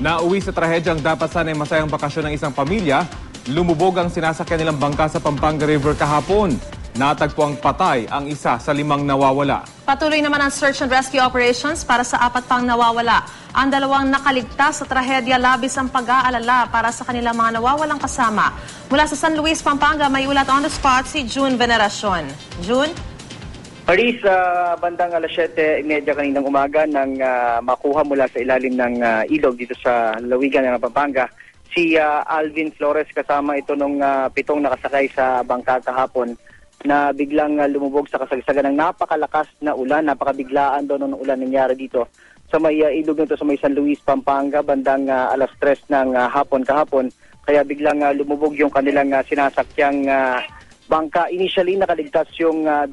Nauwi sa trahedyang dapat sana'y masayang bakasyon ng isang pamilya, lumubog ang sinasakyan nilang bangka sa Pampanga River kahapon. Natagpuang patay ang isa sa 5 nawawala. Patuloy naman ang search and rescue operations para sa 4 pang nawawala. Ang 2 nakaligtas sa trahedya, labis ang pag-aalala para sa kanilang mga nawawalang kasama. Mula sa San Luis, Pampanga, may ulat on the spot si June Veneracion. June? Paris, bandang alas 7:30 kaninang umaga nang makuha mula sa ilalim ng ilog dito sa Lawigan ng Pampanga si Alvin Flores, kasama ito nung 7 nakasakay sa bangka kahapon na biglang lumubog sa kasagsagan ng napakalakas na ulan. Napakabiglaan daw ng ulan nangyari dito sa may ilog nito sa may San Luis, Pampanga, bandang alas 3 ng hapon kahapon. Kaya biglang lumubog yung kanilang sinasakyang bangka. Initially, nakaligtas yung 2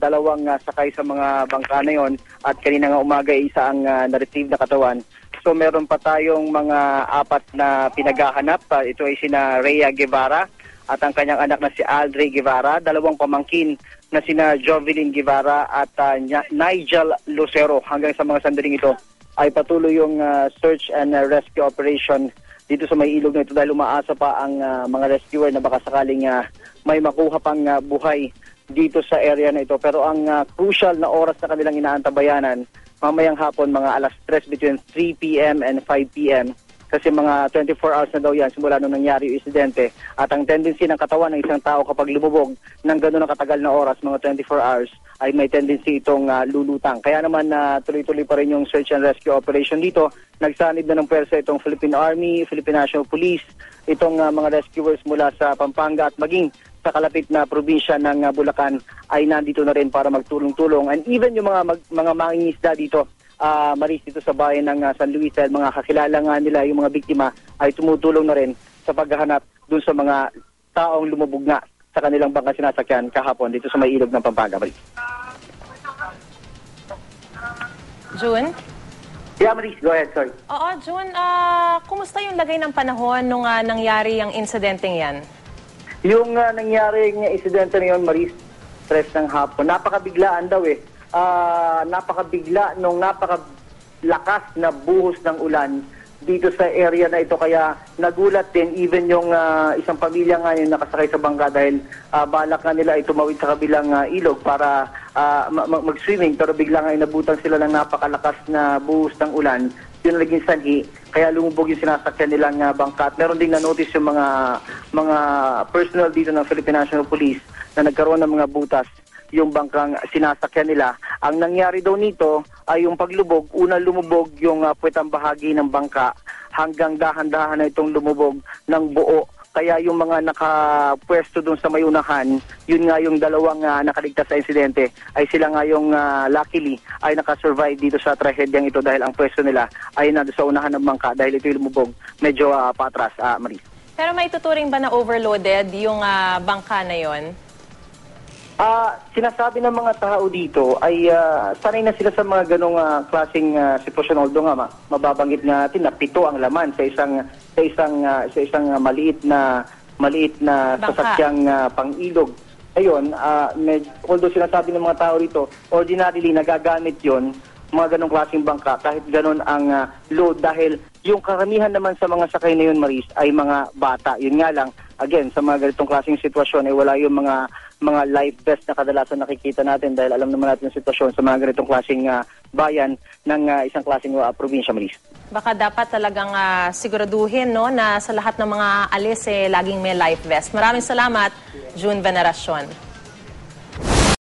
sakay sa mga bangka na yon at kanina nga umaga isa ang na-retrieve na katawan. So meron pa tayong mga 4 na pinaghahanap. Ito ay sina Rhea Guevara at ang kanyang anak na si Aldre Guevara, 2 pamangkin na sina Jovelyn Guevara at Nigel Lucero. Hanggang sa mga sandaling ito ay patuloy yung search and rescue operation dito sa may ilog na ito dahil umaasa pa ang mga rescuer na baka sakaling may makuha pang buhay dito sa area na ito. Pero ang crucial na oras na kanilang inaantabayanan, mamayang hapon mga alas 3 between 3 p.m. and 5 p.m. Kasi mga 24 hours na daw yan simula nung nangyari yung insidente. At ang tendency ng katawan ng isang tao kapag lumubog ng gano'n na katagal na oras, mga 24 hours, ay may tendency itong lulutang. Kaya naman tuloy-tuloy pa rin yung search and rescue operation dito. Nagsanib na ng pwersa itong Philippine Army, Philippine National Police, itong mga rescuers mula sa Pampanga at maging sa kalapit na probinsya ng Bulacan ay nandito na rin para magtulong-tulong. And even yung mga mangingisda dito, Maris, dito sa bayan ng San Luis, dahil mga kakilala nga nila yung mga biktima ay tumutulong na rin sa paghahanap dun sa mga taong lumubog nga sa kanilang bangka sinasakyan kahapon dito sa may ilog ng Pampanga, Maris. June? Yeah, Maris, go ahead, sorry. Oo, June, kumusta yung lagay ng panahon nung nangyari yung insidenteng yan? Yung nangyari yung insidente na yun, Maris, 3 ng hapon, napakabiglaan daw napakabigla nung napakalakas na buhos ng ulan dito sa area na ito. Kaya nagulat din even yung isang pamilya nga yung nakasakay sa bangka dahil balak nga nila ay tumawid sa kabilang ilog para mag-swimming, pero bigla nga inabutan sila ng napakalakas na buhos ng ulan. Yun ang naging sanhi, kaya lumubog yung sinasakyan nilang bangka. At meron ding na-notice yung mga personnel dito ng Philippine National Police na nagkaroon ng mga butas yung bangkang sinasakyan nila. Ang nangyari daw nito ay yung paglubog, una lumubog yung puwetang bahagi ng bangka hanggang dahan-dahan na itong lumubog ng buo. Kaya yung mga nakapwesto doon sa mayunahan, yun nga yung 2 nakaligtas sa insidente, ay sila nga yung luckily ay nakasurvive dito sa trahedyang ito dahil ang pwesto nila ay nado sa unahan ng bangka dahil ito yung lumubog medyo patras, Maris. Pero may tuturing ba na overloaded yung bangka na yon? Sinasabi ng mga tao dito ay sanay na sila sa mga ganong klaseng sitwasyon. Although nga mababanggit natin na 7 ang laman sa isang maliit na sasakyang pang-ilog. Ayun, although sinasabi ng mga tao dito, ordinarily nagagamit yon mga ganong klaseng bangka kahit ganon ang load dahil yung karamihan naman sa mga sakay na yun, Maris, ay mga bata. Yun nga lang, again, sa mga ganitong klaseng sitwasyon ay wala yung mga life vest na kadalasan nakikita natin dahil alam naman natin yung sitwasyon sa mga ganitong klaseng bayan ng isang klaseng probinsya, Maris. Baka dapat talagang siguraduhin na sa lahat ng mga alis laging may life vest. Maraming salamat, June Veneracion.